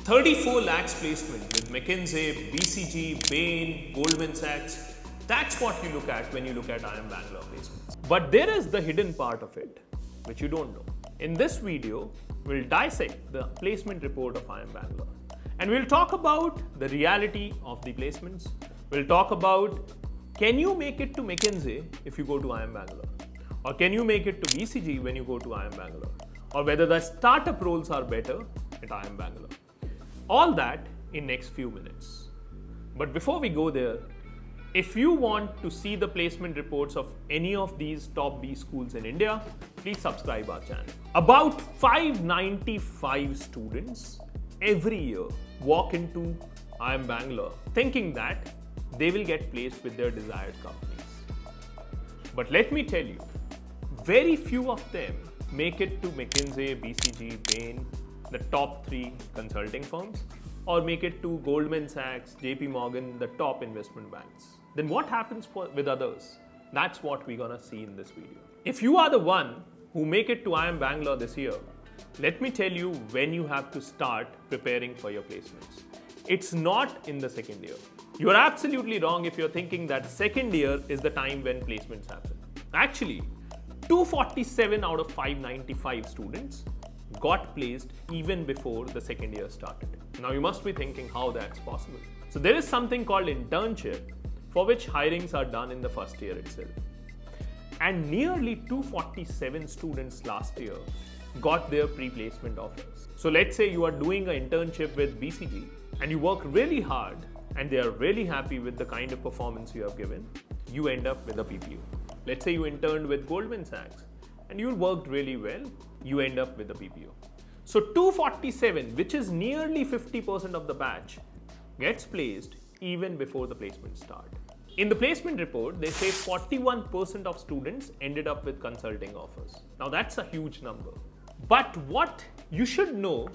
34 lakhs placement with McKinsey, BCG, Bain, Goldman Sachs. That's what you look at when you look at IIM Bangalore placements. But there is the hidden part of it, which you don't know. In this video, we'll dissect the placement report of IIM Bangalore. And we'll talk about the reality of the placements. We'll talk about, can you make it to McKinsey if you go to IIM Bangalore? Or can you make it to BCG when you go to IIM Bangalore? Or whether the startup roles are better at IIM Bangalore. All that in next few minutes. But before we go there, if you want to see the placement reports of any of these top B schools in India, please subscribe our channel. About 595 students every year walk into IIM Bangalore thinking that they will get placed with their desired companies. But let me tell you, very few of them make it to McKinsey, BCG, Bain, the top 3 consulting firms, or make it to Goldman Sachs, JP Morgan, the top investment banks. Then what happens with others? That's what we're gonna see in this video. If you are the one who make it to IIM Bangalore this year, let me tell you when you have to start preparing for your placements. It's not in the second year. You're absolutely wrong if you're thinking that second year is the time when placements happen. Actually, 247 out of 595 students got placed even before the second year started. Now you must be thinking how that's possible. So there is something called internship for which hirings are done in the first year itself. And nearly 247 students last year got their pre-placement offers. So let's say you are doing an internship with BCG and you work really hard and they are really happy with the kind of performance you have given, you end up with a PPO. Let's say you interned with Goldman Sachs and you worked really well, you end up with a PPO. So 247, which is nearly 50% of the batch, gets placed even before the placement start. In the placement report, they say 41% of students ended up with consulting offers. Now that's a huge number. But what you should know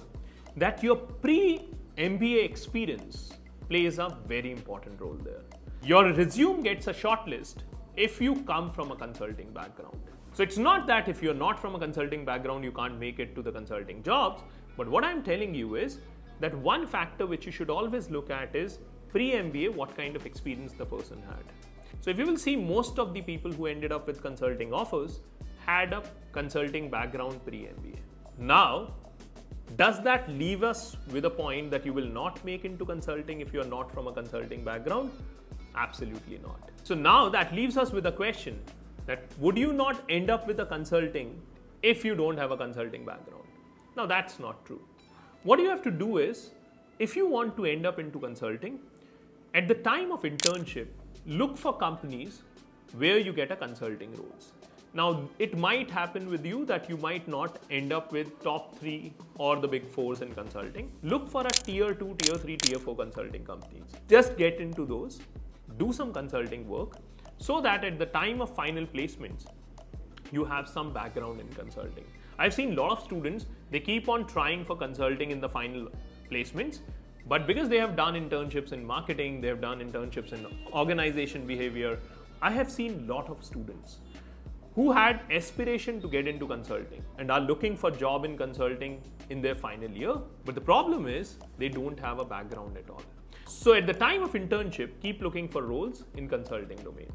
that your pre-MBA experience plays a very important role there. Your resume gets a shortlist if you come from a consulting background. So it's not that if you're not from a consulting background, you can't make it to the consulting jobs. But what I'm telling you is that one factor which you should always look at is pre-MBA, what kind of experience the person had. So if you will see, most of the people who ended up with consulting offers had a consulting background pre-MBA. Now, does that leave us with a point that you will not make into consulting if you're not from a consulting background? Absolutely not. So now that leaves us with a question that would you not end up with a consulting if you don't have a consulting background? Now that's not true. What you have to do is, if you want to end up into consulting, at the time of internship, look for companies where you get a consulting roles. Now, it might happen with you that you might not end up with top 3 or the big 4s in consulting. Look for a tier 2, tier 3, tier 4 consulting companies. Just get into those, do some consulting work so that at the time of final placements, you have some background in consulting. I've seen a lot of students, they keep on trying for consulting in the final placements, but because they have done internships in marketing, they have done internships in organization behavior, I have seen a lot of students who had aspiration to get into consulting and are looking for job in consulting in their final year. But the problem is they don't have a background at all. So at the time of internship, keep looking for roles in consulting domain.